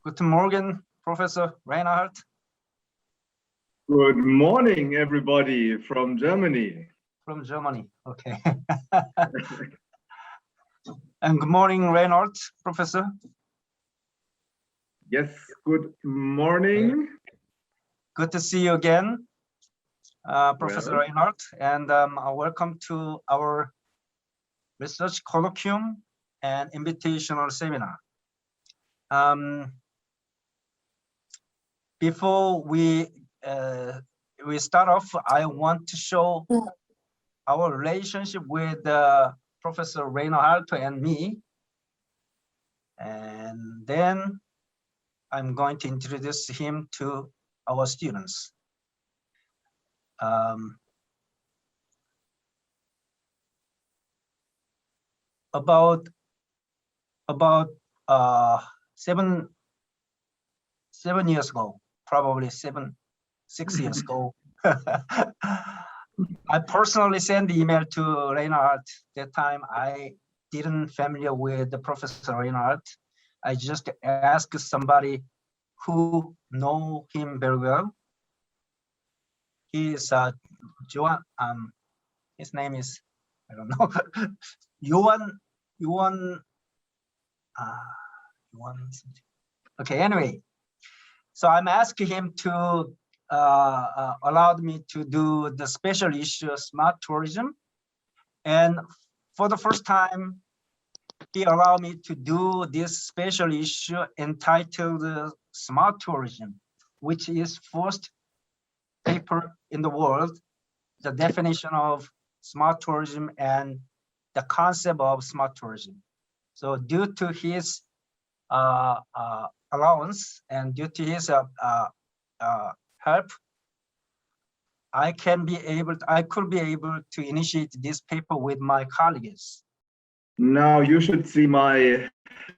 Guten Morgen, Professor Reinhardt. Good morning, everybody from Germany. From Germany, okay. And good morning, Reinhardt, Professor. Yes, good morning. Good to see you again, Professor Reinhardt, and welcome to our research colloquium and invitational seminar. Before we start off, I want to show our relationship with Professor Reinhardt and me, and then I'm going to introduce him to our students. About 7 years ago, probably 6 years ago, I personally sent the email to Reinhardt. That time I didn't familiar with the Professor Reinhardt. I just asked somebody who know him very well. He is Joan. His name is, I don't know, Joan. Okay, anyway, so I'm asking him to allow me to do the special issue smart tourism, and for the first time he allowed me to do this special issue entitled Smart Tourism, which is first paper in the world, the definition of smart tourism and the concept of smart tourism. So due to his allowance and due to his help, I could be able to initiate this paper with my colleagues. Now you should see my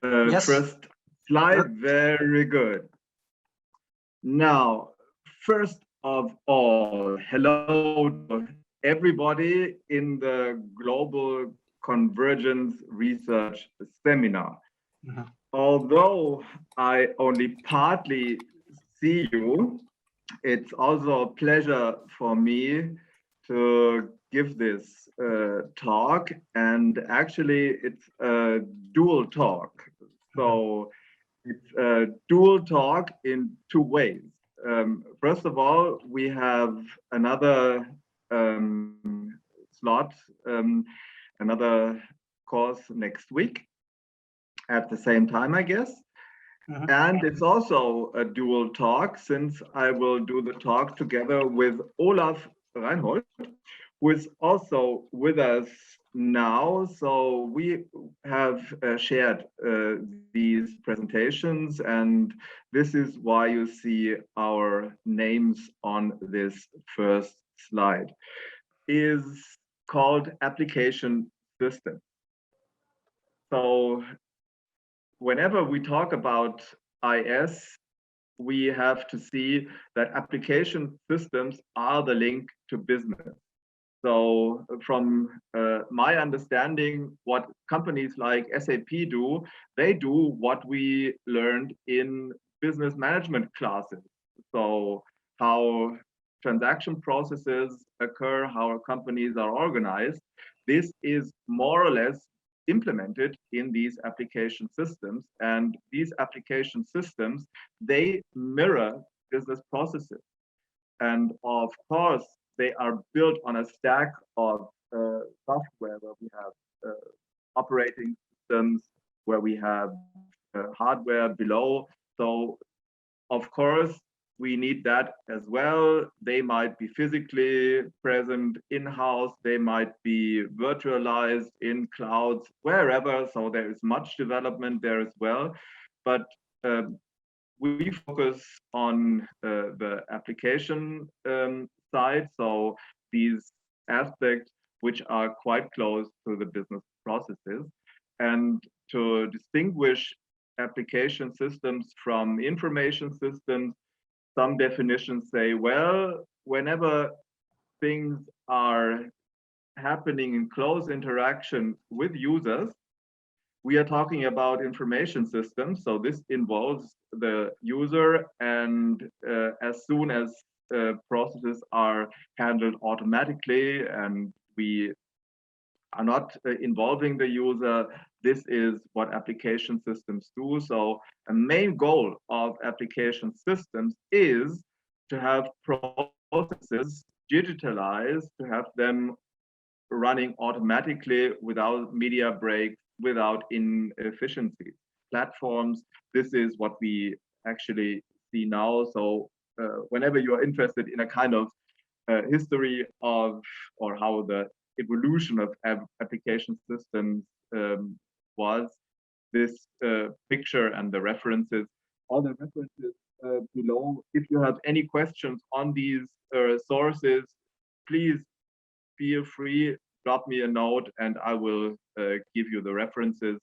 Yes. first slide. Very good. Now, first of all, hello to everybody in the Global Convergence Research Seminar. Mm-hmm. Although I only partly see you, it's also a pleasure for me to give this talk, and actually it's a dual talk. So it's a dual talk in two ways. First of all, we have another slot, another course next week at the same time, I guess. Mm-hmm. And it's also a dual talk, since I will do the talk together with Olaf Reinhold, who is also with us now. So we have shared these presentations, and this is why you see our names on this first slide. Is called application system. So whenever we talk about IS, we have to see that application systems are the link to business. So from my understanding, what companies like SAP do, they do what we learned in business management classes. So how transaction processes occur, how companies are organized. This is more or less implemented in these application systems, and these application systems, they mirror business processes. And of course, they are built on a stack of software where we have operating systems, where we have hardware below. So of course, we need that as well. They might be physically present in-house, they might be virtualized in clouds, wherever. So there is much development there as well. But we focus on the application side. So these aspects which are quite close to the business processes. And to distinguish application systems from information systems, some definitions say, well, whenever things are happening in close interaction with users, we are talking about information systems. So this involves the user, and as soon as processes are handled automatically and we are not involving the user, this is what application systems do. So a main goal of application systems is to have processes digitalized, to have them running automatically without media breaks, without inefficiencies. Platforms, this is what we actually see now. So whenever you are interested in a kind of history of, or how the evolution of application systems was, this picture and the references, all the references below. If you have any questions on these sources, please feel free, drop me a note and I will give you the references.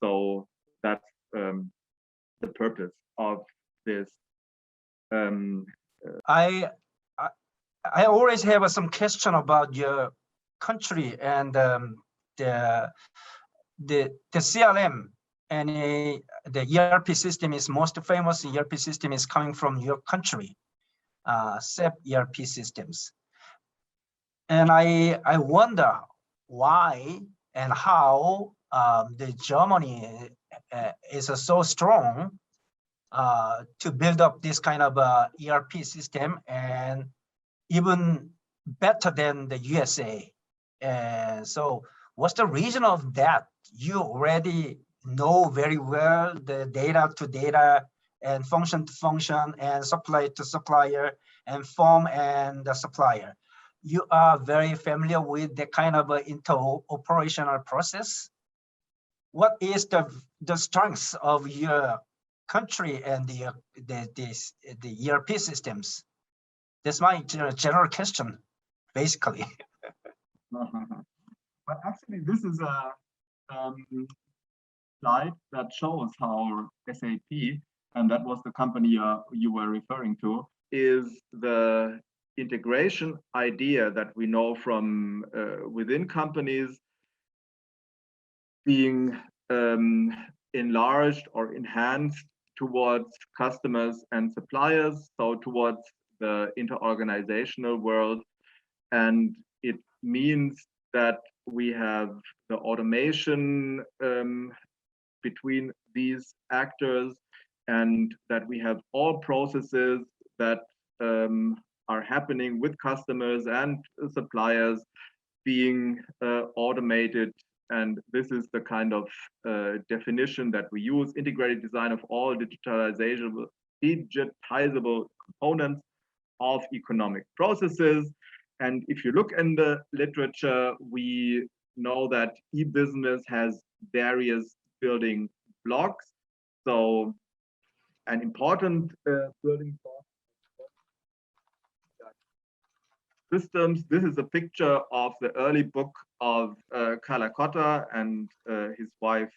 So that's the purpose of this. I always have some question about your country and the CRM and the ERP system is most famous ERP system is coming from your country, SAP ERP systems. And I wonder why and how the Germany is so strong to build up this kind of ERP system, and even better than the USA. And so what's the reason of that? You already know very well the data to data and function to function and supplier to supplier and form and the supplier. You are very familiar with the kind of inter-operational process. What is the strengths of your country and the ERP systems? That's my general question, basically. But actually, this is a slide that shows how SAP, and that was the company you were referring to, is the integration idea that we know from within companies being enlarged or enhanced towards customers and suppliers, so towards the interorganizational world. And it means that we have the automation between these actors, and that we have all processes that are happening with customers and suppliers being automated. And this is the kind of definition that we use: integrated design of all digitizable components of economic processes. And if you look in the literature, we know that e-business has various building blocks. So an important building block systems. This is a picture of the early book of Kalakota and his wife,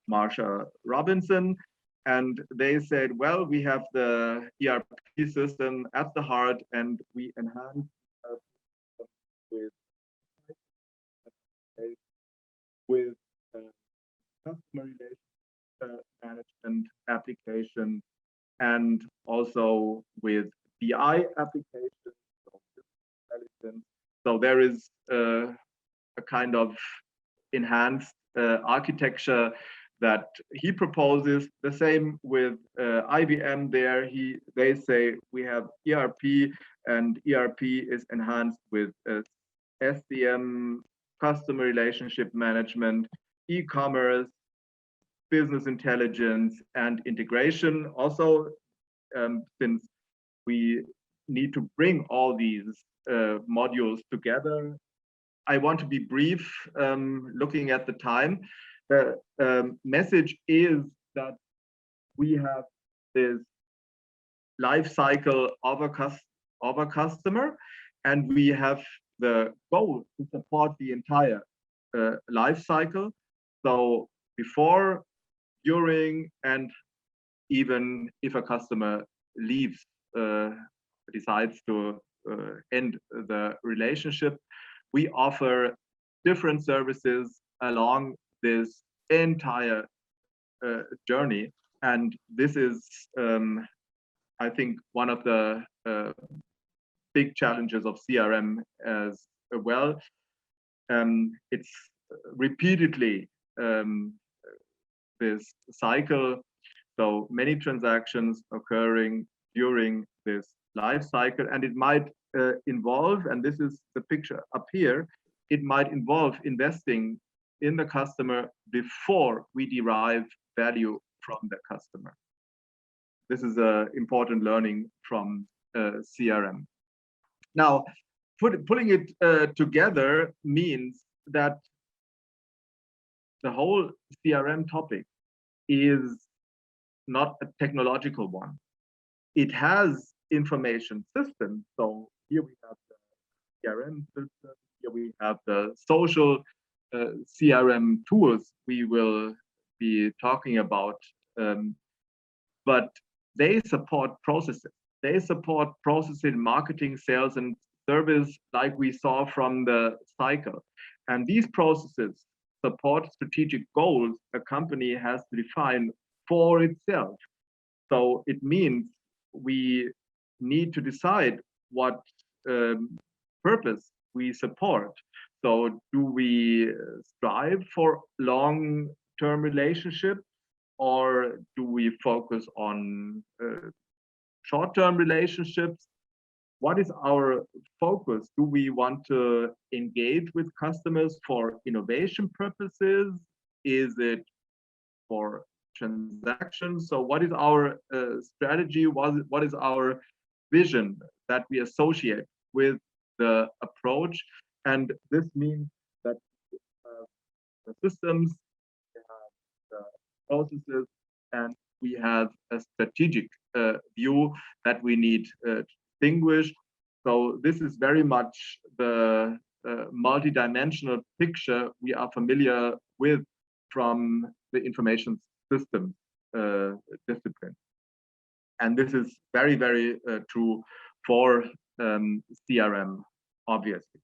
Marsha Robinson. And they said, well, we have the ERP system at the heart, and we enhance with customer relationship management application, and also with BI applications. So there is a kind of enhanced architecture that he proposes. The same with IBM. There, they say we have ERP, and ERP is enhanced with SCM, customer relationship management, e-commerce, business intelligence, and integration. Also, since we need to bring all these modules together, I want to be brief, looking at the time. The message is that we have this life cycle of a customer, and we have the goal to support the entire life cycle. So before, during, and even if a customer leaves, decides to end the relationship. We offer different services along this entire journey, and this is, I think, one of the big challenges of CRM as well. It's repeatedly this cycle, so many transactions occurring during this life cycle, and it might involve, and this is the picture up here, it might involve investing in the customer before we derive value from the customer. This is an important learning from CRM. Now, pulling it together means that the whole CRM topic is not a technological one. It has information systems. So here we have the CRM system, here we have the social CRM tools we will be talking about, but they support processes. They support processes in marketing, sales, and service, like we saw from the cycle. And these processes support strategic goals a company has to define for itself. So it means we need to decide what purpose we support. So do we strive for long-term relationships, or do we focus on short-term relationships? What is our focus? Do we want to engage with customers for innovation purposes? Is it for transactions? So what is our strategy? What is our vision that we associate with the approach? And this means that the systems, the processes, and we have a strategic view that we need to distinguish. So this is very much the multi-dimensional picture we are familiar with from the information system discipline. And this is very, very true for CRM, obviously.